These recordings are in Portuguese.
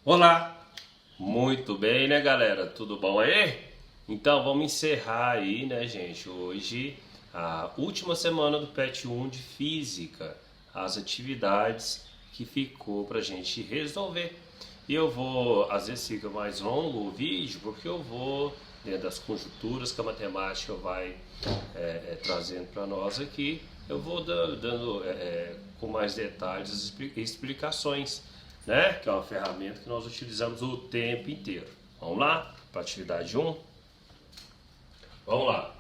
Olá, muito bem, né, galera? Tudo bom aí? Então vamos encerrar aí, né, gente? Hoje a última semana do PET 1 de Física, as atividades que ficou pra gente resolver. E eu vou, às vezes fica mais longo o vídeo, porque eu vou dentro das conjunturas que a matemática vai trazendo para nós aqui, eu vou dando com mais detalhes as explicações, né? Que é uma ferramenta que nós utilizamos o tempo inteiro. Vamos lá para a atividade 1? Vamos lá.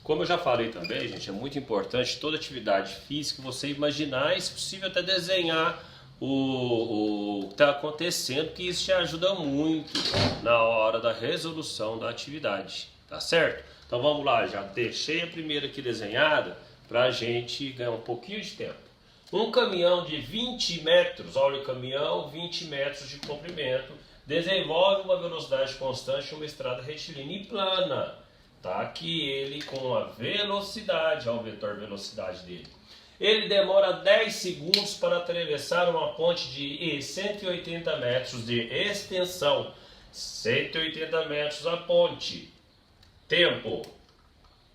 Como eu já falei também, gente, é muito importante toda atividade física você imaginar e, se possível, até desenhar o que está acontecendo, que isso te ajuda muito na hora da resolução da atividade, tá certo? Então vamos lá, já deixei a primeira aqui desenhada para a gente ganhar um pouquinho de tempo. Um caminhão de 20 metros, olha o caminhão, 20 metros de comprimento, desenvolve uma velocidade constante em uma estrada retilínea e plana. Tá aqui ele com a velocidade, olha o vetor velocidade dele. Ele demora 10 segundos para atravessar uma ponte de 180 metros de extensão. 180 metros a ponte. Tempo.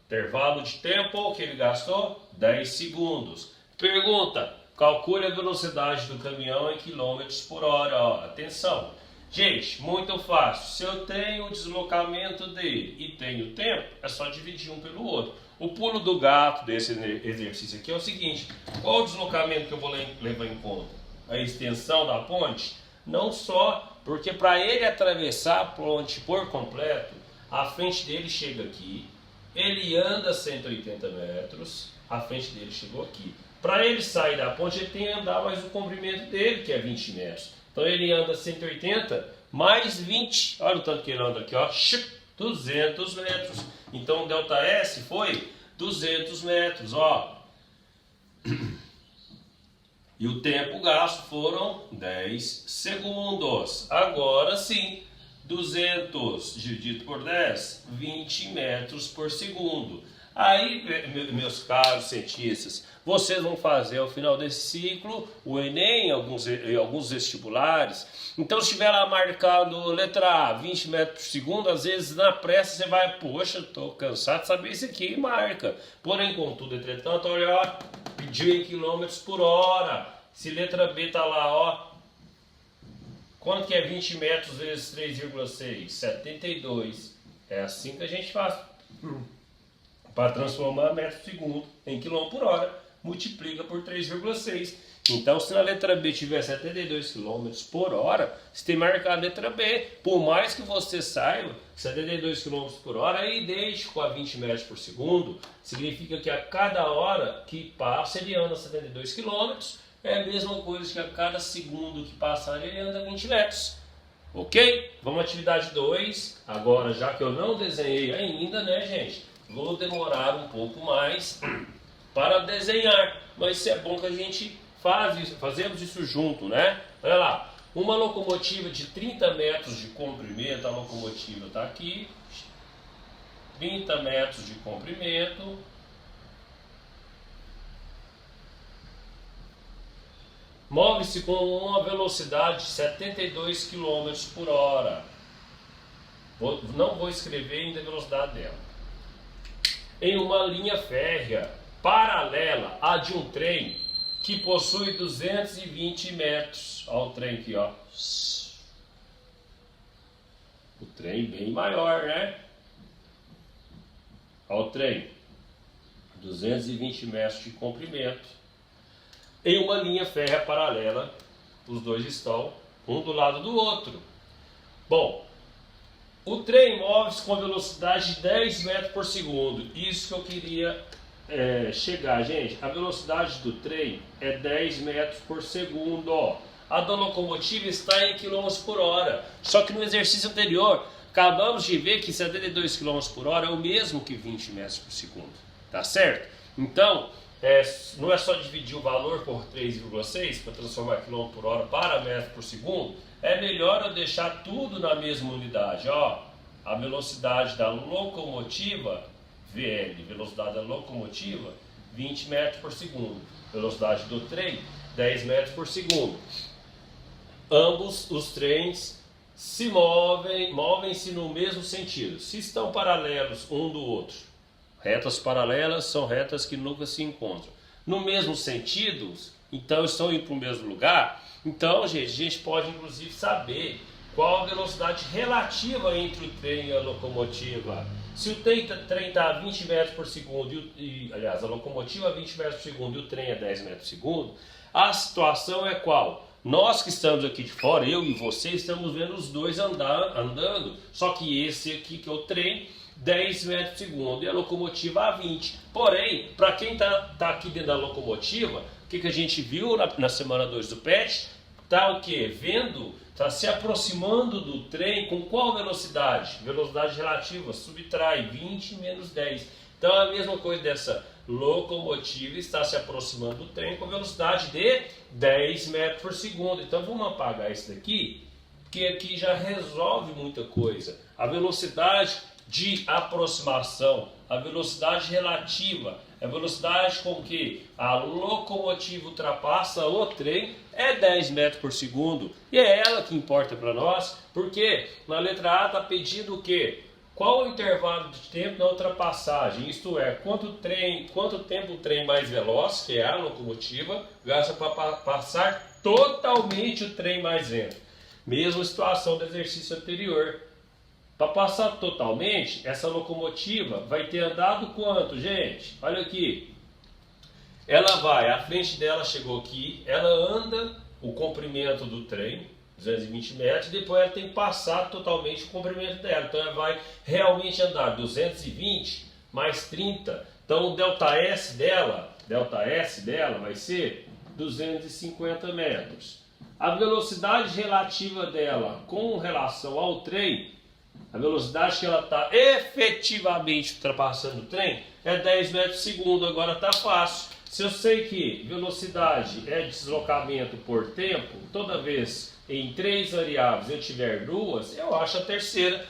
Intervalo de tempo que ele gastou? 10 segundos. Pergunta, calcule a velocidade do caminhão em quilômetros por hora. Ó, atenção. Gente, muito fácil. Se eu tenho o deslocamento dele e tenho tempo, é só dividir um pelo outro. O pulo do gato desse exercício aqui é o seguinte. Qual o deslocamento que eu vou levar em conta? A extensão da ponte? Não só, porque para ele atravessar a ponte por completo, a frente dele chega aqui, ele anda 180 metros, a frente dele chegou aqui. Para ele sair da ponte, ele tem que andar mais o comprimento dele, que é 20 metros. Então ele anda 180 mais 20. Olha o tanto que ele anda aqui, ó. 200 metros. Então o ΔS foi 200 metros, ó. E o tempo gasto foram 10 segundos. Agora sim, 200 dividido por 10, 20 metros por segundo. Aí, meus caros cientistas, vocês vão fazer ao final desse ciclo o Enem, alguns vestibulares. Então, se estiver lá marcado letra A, 20 metros por segundo, às vezes na pressa você vai, poxa, estou cansado de saber isso aqui, e marca. Porém, contudo, entretanto, olha, ó, pediu em quilômetros por hora. Se letra B está lá, ó, quanto que é 20 metros vezes 3,6? 72. É assim que a gente faz. Para transformar metro por segundo em quilômetro por hora, multiplica por 3,6. Então, se na letra B tiver 72 km por hora, você tem que marcar a letra B. Por mais que você saiba 72 km por hora é idêntico a 20 metros por segundo, significa que a cada hora que passa ele anda 72 km, é a mesma coisa que a cada segundo que passar ele anda 20 metros. Ok? Vamos à atividade 2. Agora, já que eu não desenhei ainda, né, gente? Vou demorar um pouco mais para desenhar, mas isso é bom que a gente fazemos isso junto, né? Olha lá, uma locomotiva de 30 metros de comprimento, a locomotiva está aqui, 30 metros de comprimento, move-se com uma velocidade de 72 km por hora. Não vou escrever ainda a velocidade dela. Em uma linha férrea paralela à de um trem que possui 220 metros. Olha o trem aqui, ó. O trem bem maior, né? Olha o trem. 220 metros de comprimento. Em uma linha férrea paralela, os dois estão um do lado do outro. Bom, o trem move-se com velocidade de 10 metros por segundo. Isso que eu queria chegar, gente. A velocidade do trem é 10 metros por segundo. Ó. A da locomotiva está em quilômetros por hora. Só que no exercício anterior, acabamos de ver que 72 km por hora é o mesmo que 20 metros por segundo. Tá certo? Então, não é só dividir o valor por 3,6 para transformar quilômetro por hora para metro por segundo. É melhor eu deixar tudo na mesma unidade. Ó, a velocidade da locomotiva, VL, velocidade da locomotiva, 20 metros por segundo. Velocidade do trem, 10 metros por segundo. ambos os trens se movem-se no mesmo sentido. Se estão paralelos um do outro, retas paralelas são retas que nunca se encontram. No mesmo sentido, então estão indo para o mesmo lugar. Então, gente, a gente pode inclusive saber qual a velocidade relativa entre o trem e a locomotiva. Se o trem está a 20 metros por segundo, aliás, a locomotiva a 20 metros por segundo e o trem a 10 metros por segundo, a situação é qual? Nós que estamos aqui de fora, eu e você, estamos vendo os dois andando, só que esse aqui que é o trem, 10 metros por segundo e a locomotiva a 20. Porém, para quem está aqui dentro da locomotiva, o que a gente viu na semana 2 do PET? Está o que? Está se aproximando do trem com qual velocidade? Velocidade relativa, subtrai 20 menos 10. Então é a mesma coisa dessa locomotiva, está se aproximando do trem com velocidade de 10 metros por segundo. Então vamos apagar isso daqui, porque aqui já resolve muita coisa. A velocidade de aproximação, a velocidade relativa, a velocidade com que a locomotiva ultrapassa o trem é 10 metros por segundo. E é ela que importa para nós, porque na letra A está pedindo o quê? Qual o intervalo de tempo na ultrapassagem? Isto é, quanto tempo o trem mais veloz, que é a locomotiva, gasta para passar totalmente o trem mais lento. Mesma situação do exercício anterior. Para passar totalmente, essa locomotiva vai ter andado quanto, gente? Olha aqui. Ela vai, a frente dela chegou aqui, ela anda o comprimento do trem, 220 metros, e depois ela tem que passar totalmente o comprimento dela. Então ela vai realmente andar 220 mais 30. Então o ΔS dela vai ser 250 metros. A velocidade relativa dela com relação ao trem, a velocidade que ela está efetivamente ultrapassando o trem é 10 metros por segundo. Agora está fácil. Se eu sei que velocidade é deslocamento por tempo, toda vez em 3 variáveis eu tiver 2, eu acho a terceira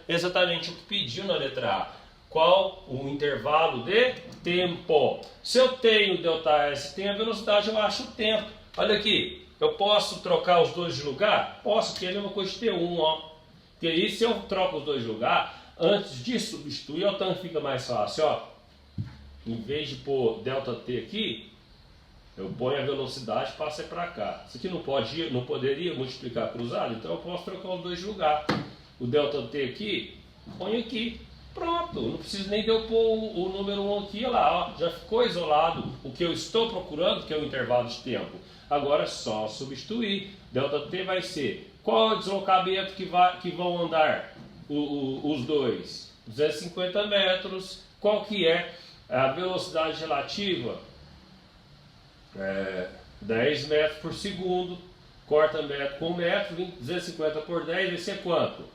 é exatamente o que pediu na letra A. Qual o intervalo de tempo? Se eu tenho ΔS, tenho a velocidade, eu acho o tempo. Olha aqui, eu posso trocar os dois de lugar? Posso, que é a mesma coisa de T1, ó. Porque aí, se eu troco os dois de lugar, antes de substituir, o tanto fica mais fácil, ó. Em vez de pôr ΔT aqui, eu ponho a velocidade e passo para cá. Isso aqui não poderia multiplicar cruzado, então eu posso trocar os dois de lugar. O ΔT aqui, ponho aqui. Pronto, não preciso nem de eu pôr o número 1 aqui, olha lá, ó, já ficou isolado o que eu estou procurando, que é o intervalo de tempo. Agora é só substituir. ΔT vai ser, qual é o deslocamento que vão andar os dois? 250 metros. Qual que é a velocidade relativa? 10 metros por segundo. Corta metro com metro, 250 por 10, vai ser quanto?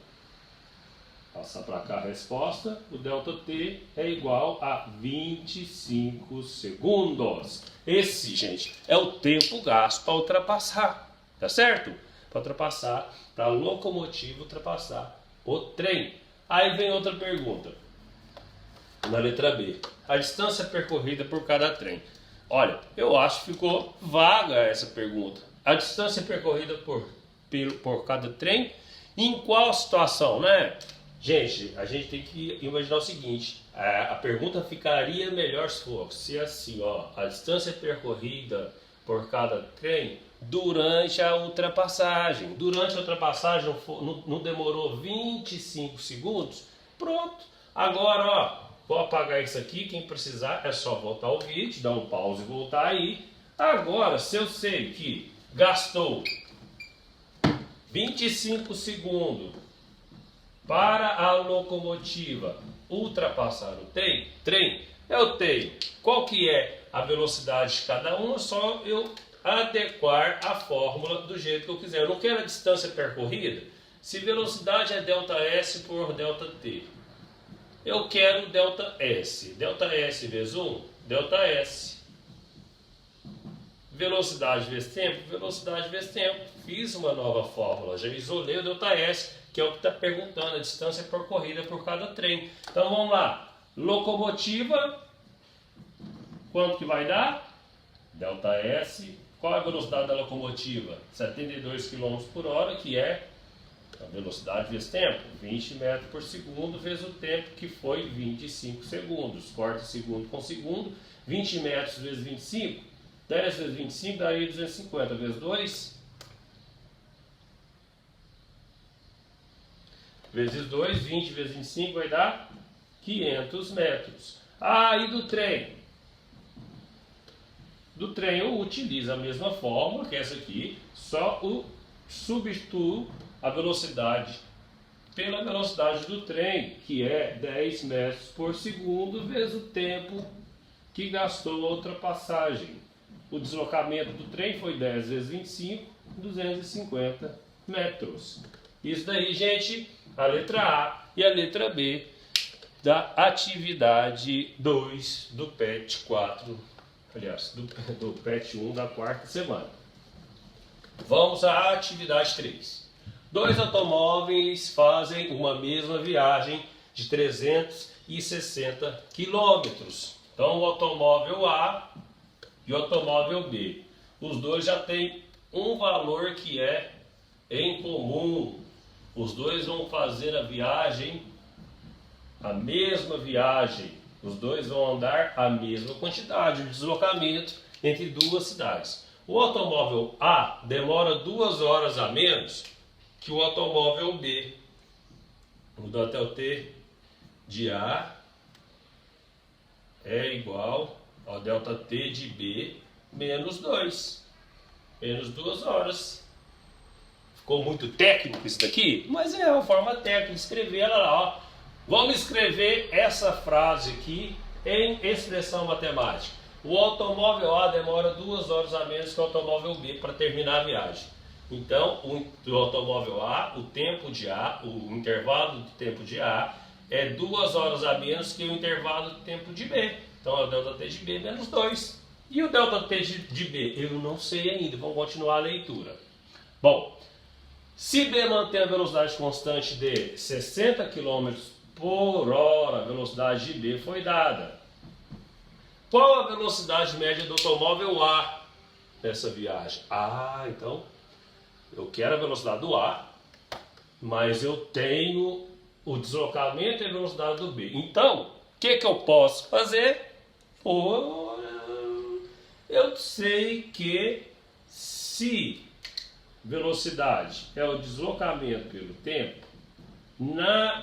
Passar para cá a resposta, o ΔT é igual a 25 segundos. Esse, gente, é o tempo gasto para ultrapassar, tá certo? Para ultrapassar, para a locomotiva ultrapassar o trem. Aí vem outra pergunta, na letra B. A distância percorrida por cada trem. Olha, eu acho que ficou vaga essa pergunta. A distância percorrida por cada trem, em qual situação, né? Gente, a gente tem que imaginar o seguinte, a pergunta ficaria melhor se fosse assim, ó, a distância percorrida por cada trem durante a ultrapassagem. Durante a ultrapassagem não demorou 25 segundos? Pronto. Agora, ó, vou apagar isso aqui, quem precisar é só voltar o vídeo, dar um pause e voltar aí. Agora, se eu sei que gastou 25 segundos para a locomotiva ultrapassar o trem, eu tenho qual que é a velocidade de cada uma, só eu adequar a fórmula do jeito que eu quiser. Eu não quero a distância percorrida, se velocidade é ΔS por ΔT. Eu quero ΔS. ΔS vezes 1, ΔS. Velocidade vezes tempo, velocidade vezes tempo. Fiz uma nova fórmula, já isolei o ΔS, que é o que está perguntando, a distância percorrida por cada trem. Então vamos lá, locomotiva, quanto que vai dar? ΔS Qual é a velocidade da locomotiva? 72 km por hora, que é a velocidade vezes tempo. 20 metros por segundo vezes o tempo, que foi 25 segundos. Corta segundo com segundo. 20 metros vezes 25. 10 vezes 25 daria 250 vezes 2. Vezes 2, 20 vezes 25 vai dar 500 metros. Ah, e do trem? Do trem eu utilizo a mesma fórmula que essa aqui, só substituo a velocidade pela velocidade do trem, que é 10 metros por segundo vezes o tempo que gastou a ultrapassagem. O deslocamento do trem foi 10 vezes 25, 250 metros. Isso daí, gente, a letra A e a letra B da atividade 2 do PET 4, aliás, do PET 1 da quarta semana. Vamos à atividade 3. Dois automóveis fazem uma mesma viagem de 360 quilômetros. Então, o automóvel A e o automóvel B. Os dois já têm um valor que é em comum. Os dois vão fazer a mesma viagem. Os dois vão andar a mesma quantidade de deslocamento entre duas cidades. O automóvel A demora 2 horas a menos que o automóvel B. O ΔT de A é igual ao ΔT de B menos 2. Menos 2 horas. Ficou muito técnico isso daqui? Mas é uma forma técnica de escrever ela lá, ó. Vamos escrever essa frase aqui em expressão matemática. O automóvel A demora 2 horas a menos que o automóvel B para terminar a viagem. Então, o automóvel A, o tempo de A, o intervalo de tempo de A é 2 horas a menos que o intervalo de tempo de B. Então, é o ΔT de B menos 2. E o ΔT de B? Eu não sei ainda. Vamos continuar a leitura. Bom, se B mantém a velocidade constante de 60 km por hora, a velocidade de B foi dada. Qual a velocidade média do automóvel A nessa viagem? Ah, então eu quero a velocidade do A, mas eu tenho o deslocamento e a velocidade do B. Então, o que eu posso fazer? Eu sei que se velocidade é o deslocamento pelo tempo,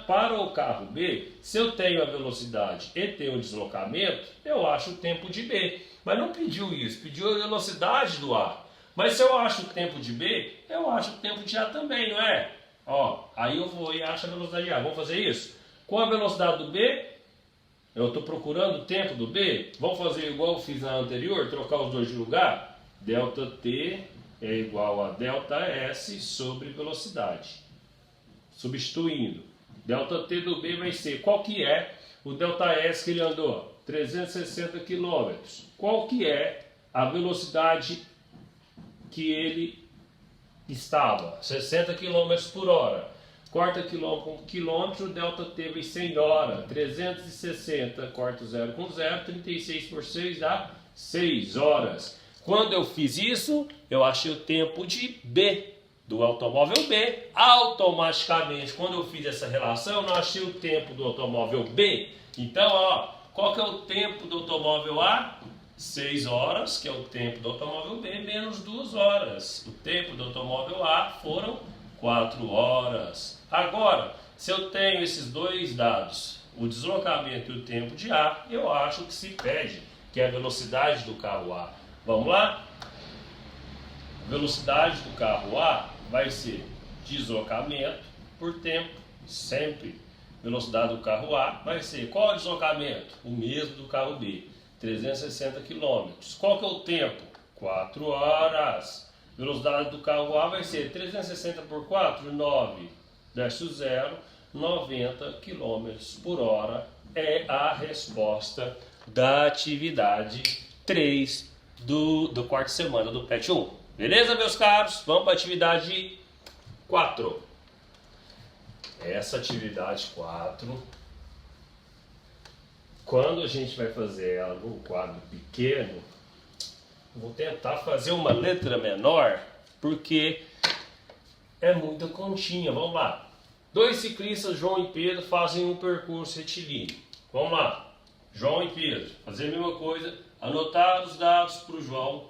para o carro B, se eu tenho a velocidade e tenho o deslocamento, eu acho o tempo de B. Mas não pediu isso, pediu a velocidade do A. Mas se eu acho o tempo de B, eu acho o tempo de A também, não é? Ó, aí eu vou e acho a velocidade de A. Vamos fazer isso? Com a velocidade do B, eu estou procurando o tempo do B. Vamos fazer igual eu fiz na anterior, trocar os dois de lugar? ΔT é igual a ΔS sobre velocidade. Substituindo, ΔT do B vai ser, qual que é o ΔS que ele andou? 360 km. Qual que é a velocidade que ele estava? 60 km por hora. Corta quilômetro com quilômetro, ΔT vai ser em hora. 360, corta 0 com 0, 36 por 6 dá 6 horas. Quando eu fiz isso, eu achei o tempo de B, do automóvel B. Automaticamente, quando eu fiz essa relação, eu não achei o tempo do automóvel B. Então, ó, qual que é o tempo do automóvel A? 6 horas, que é o tempo do automóvel B, menos 2 horas. O tempo do automóvel A foram 4 horas. Agora, se eu tenho esses dois dados, o deslocamento e o tempo de A, eu acho que se pede, que é a velocidade do carro A. Vamos lá? A velocidade do carro A vai ser deslocamento por tempo, sempre. Velocidade do carro A vai ser, qual é o deslocamento? O mesmo do carro B, 360 km. Qual que é o tempo? 4 horas. Velocidade do carro A vai ser 360 por 4, 9, versus 0, 90 km por hora. É a resposta da atividade 3 do quarta semana do PET 1. Beleza, meus caros? Vamos para a atividade 4. Essa atividade 4, quando a gente vai fazer ela num quadro pequeno, Vou tentar fazer uma letra menor, porque é muita continha. Vamos lá. Dois ciclistas, João e Pedro, fazem um percurso retilíneo. Vamos lá. João e Pedro, fazer a mesma coisa. Anotar os dados para o João.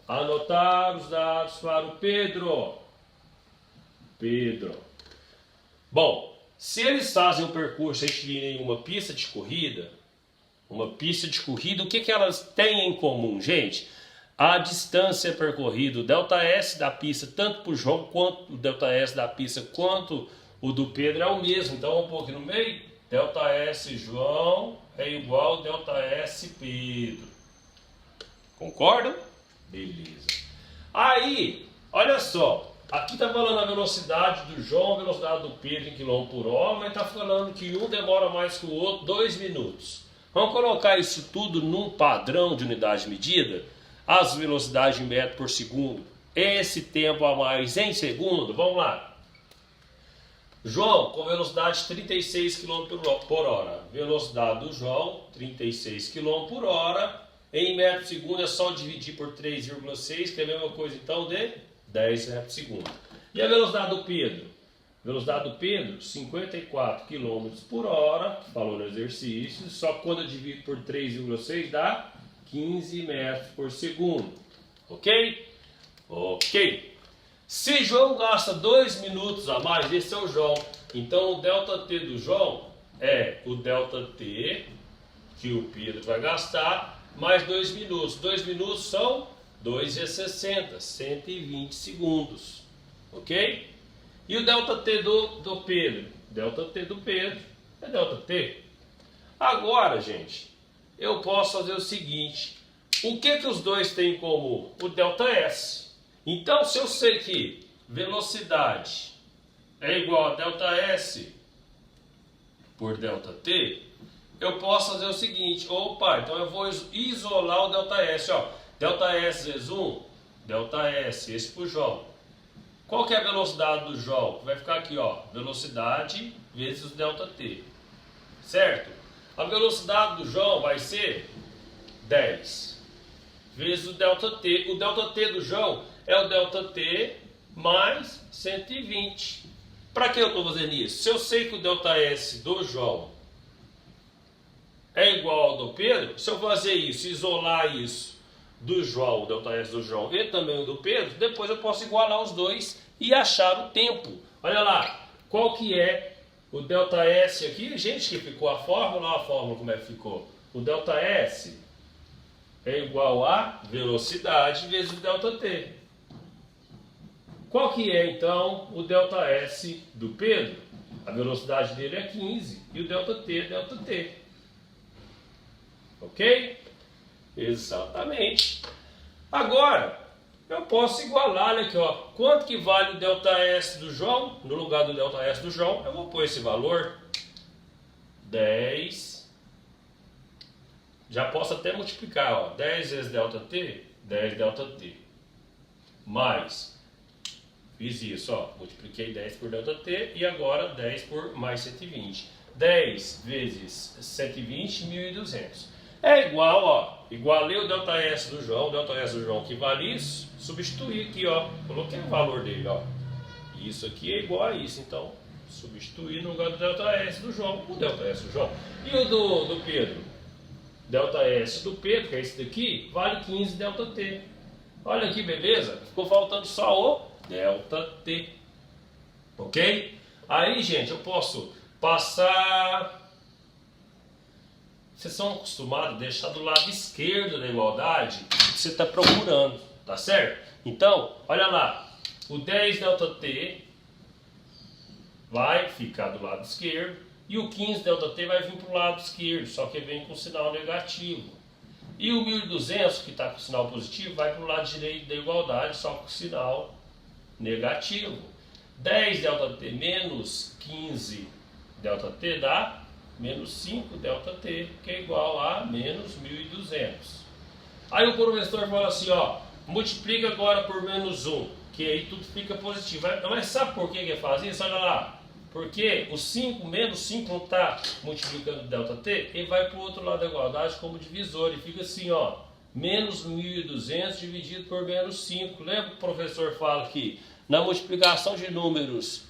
Anotar os dados para o Pedro. Pedro. Bom, se eles fazem um percurso retilíneo em uma pista de corrida, o que elas têm em comum, gente? A distância percorrida, o ΔS da pista, tanto para o João quanto o ΔS da pista, quanto o do Pedro é o mesmo. Então vamos pôr aqui no meio, ΔS João é igual ao ΔS Pedro. Concordam? Beleza. Aí, olha só, aqui está falando a velocidade do João, a velocidade do Pedro em km/h, mas está falando que um demora mais que o outro 2 minutos. Vamos colocar isso tudo num padrão de unidade de medida? As velocidades em metro por segundo, esse tempo a mais em segundo, vamos lá. João com velocidade de 36 km/h. Velocidade do João, 36 km/h. Em metro por segundo é só dividir por 3,6, que é a mesma coisa então de 10 metros por segundo. E a velocidade do Pedro? Velocidade do Pedro, 54 km/h, falou no exercício, só que quando eu divido por 3,6 dá 15 metros por segundo. Ok? Ok. Se João gasta 2 minutos a mais, esse é o João. Então o ΔT do João é o ΔT que o Pedro vai gastar mais 2 minutos. 2 minutos são 2,60, 120 segundos. Ok? E o ΔT do Pedro? ΔT do Pedro é ΔT. Agora, gente, eu posso fazer o seguinte. O que os dois têm em comum? O ΔS. Então, se eu sei que velocidade é igual a ΔS por ΔT, eu posso fazer o seguinte. Opa, então eu vou isolar o ΔS. Ó, ΔS vezes 1, ΔS, esse para o João. Qual que é a velocidade do João? Vai ficar aqui, ó, velocidade vezes o ΔT, certo? A velocidade do João vai ser 10 vezes o ΔT. O ΔT do João é o ΔT mais 120. Para que eu estou fazendo isso? Se eu sei que o ΔS do João é igual ao do Pedro, se eu fazer isso, isolar isso do João, o ΔS do João e também o do Pedro, depois eu posso igualar os dois e achar o tempo. Olha lá, qual que é o ΔS aqui? Gente, que ficou a fórmula como é que ficou? O ΔS é igual a velocidade vezes o ΔT. Qual que é então o ΔS do Pedro? A velocidade dele é 15 e o ΔT é ΔT. Ok? Exatamente. Agora, eu posso igualar, olha aqui, ó. Quanto que vale o ΔS do João? No lugar do ΔS do João, eu vou pôr esse valor. 10. Já posso até multiplicar, ó. 10 vezes ΔT, 10 ΔT. Mais, fiz isso, ó. Multipliquei 10 por ΔT e agora 10 por mais 120. 10 vezes 120, 1.200. É igual, ó, igualei o ΔS do João, o ΔS do João que vale isso, substituir aqui, ó, coloquei o valor dele, ó, isso aqui é igual a isso, então, substituir no lugar do ΔS do João, o ΔS do João. E o do Pedro? ΔS do Pedro, que é esse daqui, vale 15 ΔT. Olha aqui, beleza? Ficou faltando só o ΔT, ok? Aí, gente, eu posso passar... Vocês são acostumados a deixar do lado esquerdo da igualdade o que você está procurando, tá certo? Então, olha lá, o 10 ΔT vai ficar do lado esquerdo e o 15 ΔT vai vir para o lado esquerdo, só que vem com sinal negativo. E o 1.200, que está com sinal positivo, vai para o lado direito da igualdade, só com sinal negativo. 10 ΔT menos 15 ΔT dá menos 5 ΔT, que é igual a menos 1.200. Aí o professor fala assim, ó, multiplica agora por menos 1, que aí tudo fica positivo. Mas sabe por que ele faz isso? Olha lá, porque o 5 menos 5 não está multiplicando ΔT, ele vai para o outro lado da igualdade como divisor, e fica assim, ó, menos 1.200 dividido por menos 5. Lembra que o professor fala que na multiplicação de números,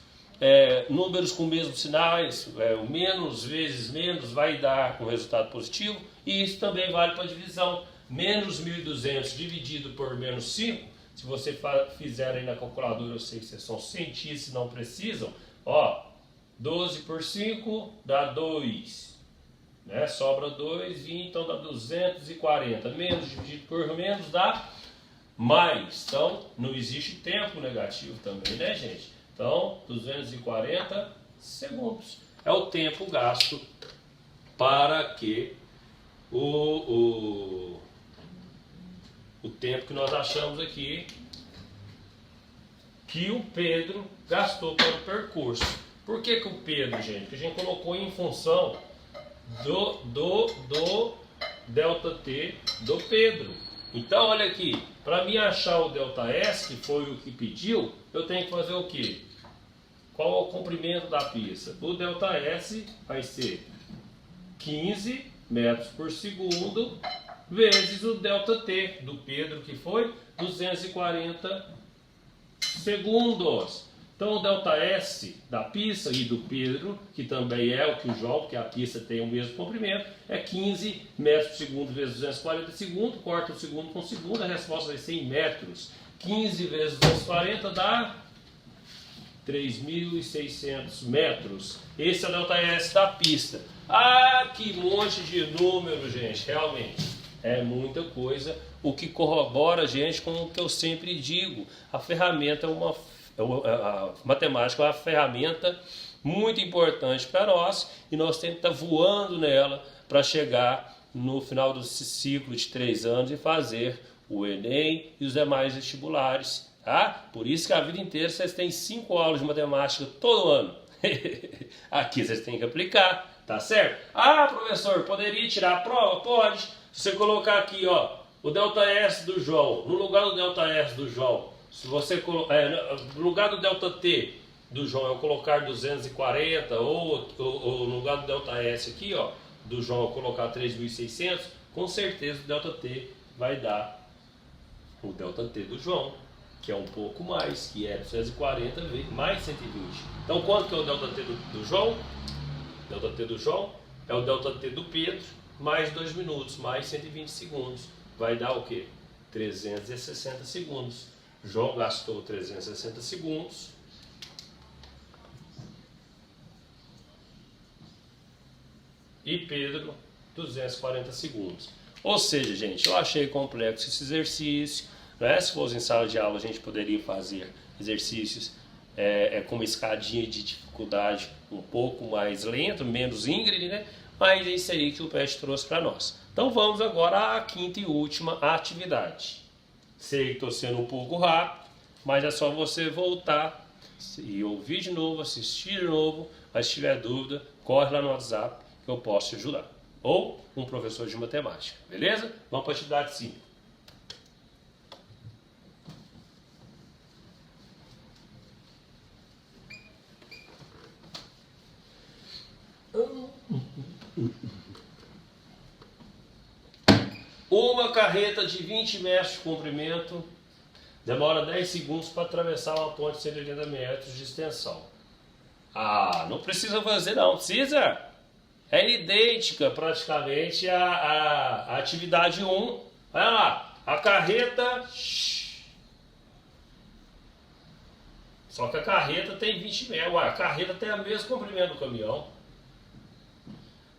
números com mesmos sinais, o menos vezes menos vai dar um resultado positivo, e isso também vale para a divisão. Menos 1.200 dividido por menos 5, se você fizer aí na calculadora, eu sei que vocês são cientistas e não precisam, ó, 12 por 5 dá 2, né? Sobra 2, e então dá 240, menos dividido por menos dá mais, então não existe tempo negativo também, né, gente? Então, 240 segundos é o tempo gasto para que o tempo que nós achamos aqui que o Pedro gastou para o percurso. Por que o Pedro, gente? Porque a gente colocou em função do delta T do Pedro. Então, olha aqui, para mim achar o delta S, que foi o que pediu, eu tenho que fazer o quê? Qual é o comprimento da pista? O delta S vai ser 15 metros por segundo vezes o delta T do Pedro, que foi 240 segundos. Então o delta S da pista e do Pedro, que também é o que o João, porque a pista tem o mesmo comprimento, é 15 metros por segundo vezes 240 segundos, corta o segundo com o segundo, a resposta vai ser em metros. 15 vezes 240 dá 3.600 metros. Esse é o delta S da pista. Ah, que monte de número, gente, realmente. É muita coisa, o que corrobora, gente, com o que eu sempre digo. A ferramenta a matemática é uma ferramenta muito importante para nós e nós temos que estar voando nela para chegar no final desse ciclo de 3 anos e fazer o Enem e os demais vestibulares. Tá? Por isso que a vida inteira vocês têm 5 aulas de matemática todo ano. Aqui vocês têm que aplicar, tá certo? Ah, professor, poderia tirar a prova? Pode. Se você colocar aqui, ó, o delta S do João, no lugar do delta S do João, se você no lugar do delta T do João eu colocar 240, ou no lugar do delta S aqui, ó, do João eu colocar 3.600, com certeza o delta T vai dar o delta T do João, que é um pouco mais, que é 240 vezes mais 120. Então quanto que é o delta T do João? O delta T do João é o delta T do Pedro, mais 2 minutos, mais 120 segundos. Vai dar o quê? 360 segundos. João gastou 360 segundos. E Pedro, 240 segundos. Ou seja, gente, eu achei complexo esse exercício. Né? Se fosse em sala de aula, a gente poderia fazer exercícios com uma escadinha de dificuldade um pouco mais lento, menos íngreme, né? Mas é isso aí que o PET trouxe para nós. Então vamos agora à quinta e última atividade. Sei que estou sendo um pouco rápido, mas é só você voltar e ouvir de novo, assistir de novo. Mas se tiver dúvida, corre lá no WhatsApp que eu posso te ajudar. Ou um professor de matemática, beleza? Vamos para a atividade 5. Uma carreta de 20 metros de comprimento demora 10 segundos para atravessar uma ponte de 180 metros de extensão. Ah, não precisa fazer não, precisa? É idêntica praticamente a atividade 1. Olha lá, a carreta... Só que a carreta tem 20 metros. Ué, a carreta tem o mesmo comprimento do caminhão.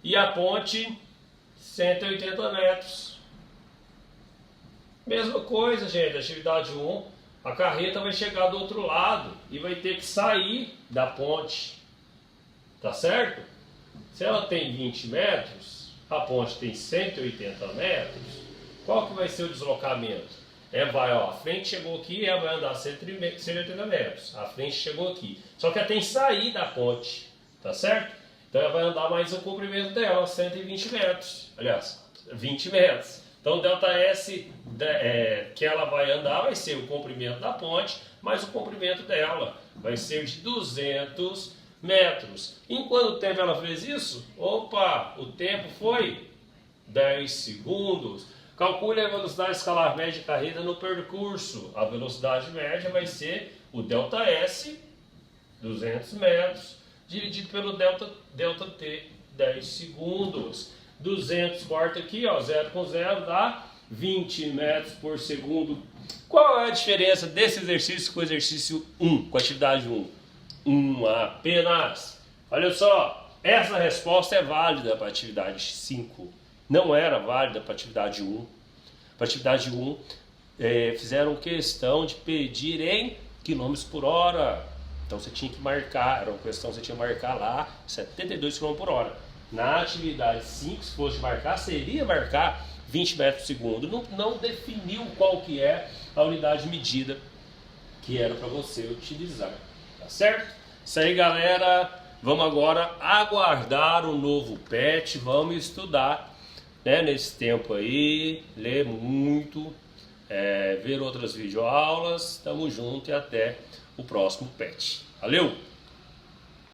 E a ponte, 180 metros. Mesma coisa, gente, atividade 1. A carreta vai chegar do outro lado e vai ter que sair da ponte. Tá certo? Se ela tem 20 metros, a ponte tem 180 metros, qual que vai ser o deslocamento? A frente chegou aqui, ela vai andar 180 metros. A frente chegou aqui. Só que ela tem que sair da ponte, tá certo? Então ela vai andar mais o comprimento dela, 120 metros. Aliás, 20 metros. Então o delta S que ela vai andar vai ser o comprimento da ponte, mais o comprimento dela vai ser de 200 metros. Em quanto tempo ela fez isso? Opa, o tempo foi 10 segundos. Calcule a velocidade escalar média de carreira no percurso. A velocidade média vai ser o ΔS, 200 metros, dividido pelo ΔT, 10 segundos. 200 corta aqui, ó, 0 com 0 dá 20 metros por segundo. Qual é a diferença desse exercício com o exercício 1, com a atividade 1? 1 apenas. Olha só, essa resposta é válida para a atividade 5. Não era válida para a atividade 1. Para a atividade 1, fizeram questão de pedir em quilômetros por hora. Então você tinha que marcar, era uma questão que você tinha que marcar lá 72 km por hora. Na atividade 5, se fosse marcar, seria marcar 20 metros por segundo. Não definiu qual que é a unidade medida que era para você utilizar. Tá certo? Isso aí, galera. Vamos agora aguardar o novo PET. Vamos estudar, né, nesse tempo aí. Ler muito. Ver outras videoaulas. Tamo junto e até o próximo PET. Valeu!